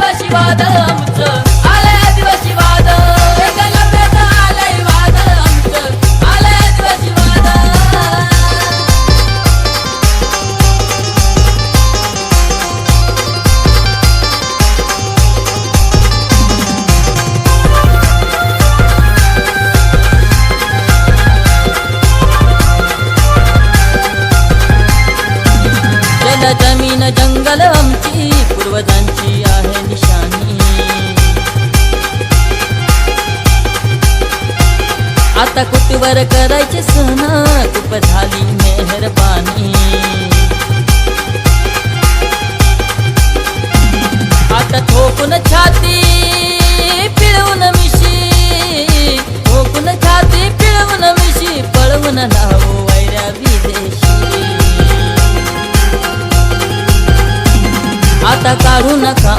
आदिवासीवाद आमचं, आलंय आदिवासीवाद. एकलव्याचं आलंय वाद आमचं, आलंय आदिवासीवाद. जमीन जंगल आमची पूर्वजांची आहे निशाणी. आता कुटीवर करायचे सण खूप झाली मेहरबानी. आता ठोकून छाती पिळवून मिशी, ठोकून छाती पिळवून मिशी, पळवून लावू वैऱ्या विदेशी. आता काढू नका